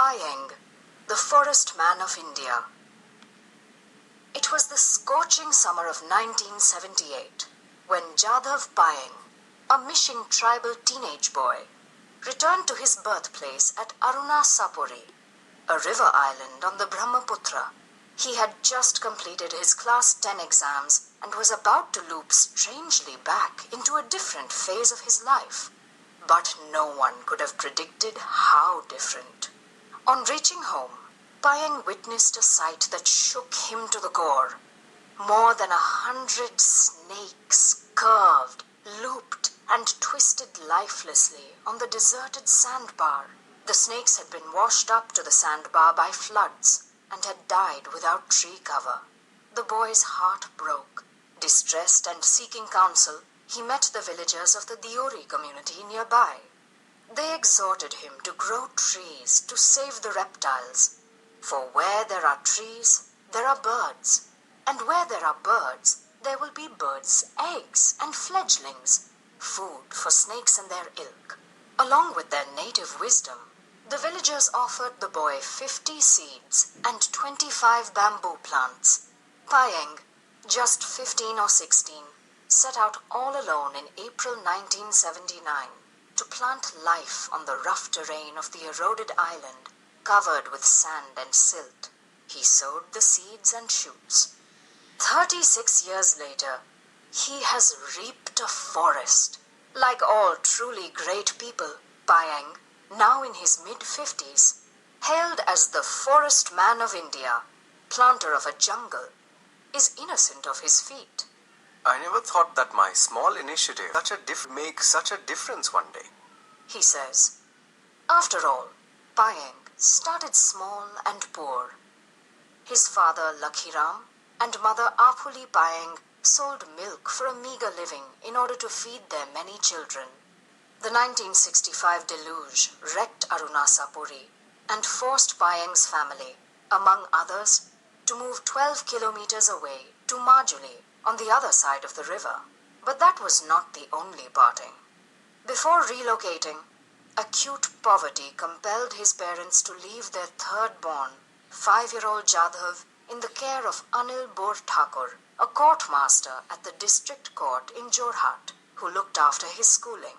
Payeng, the forest man of India. It was the scorching summer of 1978 when Jadhav Payeng, a missing tribal teenage boy, returned to his birthplace at Arunasapuri, a river island on the Brahmaputra. He had just completed his Class 10 exams and was about to loop strangely back into a different phase of his life. But no one could have predicted how different. On reaching home, Payeng witnessed a sight that shook him to the core. More than 100 snakes curved, looped, and twisted lifelessly on the deserted sandbar. The snakes had been washed up to the sandbar by floods and had died without tree cover. The boy's heart broke. Distressed and seeking counsel, he met the villagers of the Diori community nearby. They exhorted him to grow trees to save the reptiles. For where there are trees, there are birds. And where there are birds, there will be birds' eggs and fledglings, food for snakes and their ilk. Along with their native wisdom, the villagers offered the boy 50 seeds and 25 bamboo plants. Payeng, just 15 or 16, set out all alone in April 1979 to plant life on the rough terrain of the eroded island, covered with sand and silt. He sowed the seeds and shoots. 36 years later, he has reaped a forest. Like all truly great people, Payeng, now in his mid-50s, hailed as the forest man of India, planter of a jungle, is innocent of his feat. I never thought that my small initiative make such a difference one day, he says. After all, Payeng started small and poor. His father Lakhiram and mother Apuli Payeng sold milk for a meager living in order to feed their many children. The 1965 deluge wrecked Arunasapuri and forced Payeng's family, among others, to move 12 kilometers away to Majuli on the other side of the river. But that was not the only parting. Before relocating, acute poverty compelled his parents to leave their third-born, 5-year-old Jadhav in the care of Anil Bor Thakur, a courtmaster at the district court in Jorhat, who looked after his schooling.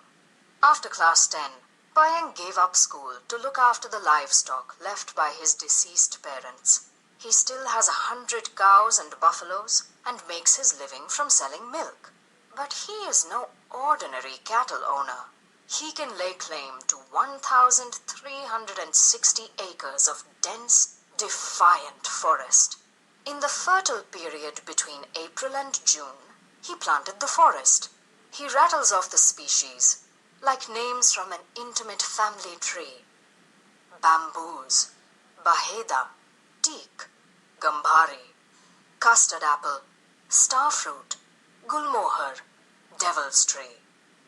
After Class 10, Payeng gave up school to look after the livestock left by his deceased parents. He still has 100 cows and buffaloes and makes his living from selling milk. But he is no ordinary cattle owner. He can lay claim to 1,360 acres of dense, defiant forest. In the fertile period between April and June, he planted the forest. He rattles off the species, like names from an intimate family tree. Bamboos, baheda, teak, gambhari, custard apple, starfruit, gulmohar, devil's tree,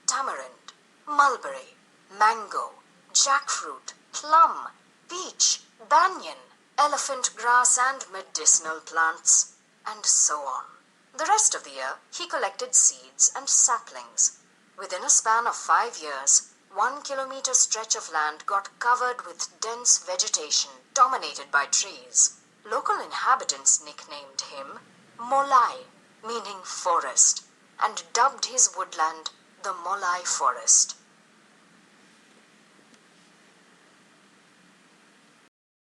tamarind, mulberry, mango, jackfruit, plum, peach, banyan, elephant grass and medicinal plants, and so on. The rest of the year, he collected seeds and saplings. Within a span of 5 years, 1 kilometer stretch of land got covered with dense vegetation dominated by trees. Local inhabitants nicknamed him Molai, meaning forest, and dubbed his woodland the Molai Forest.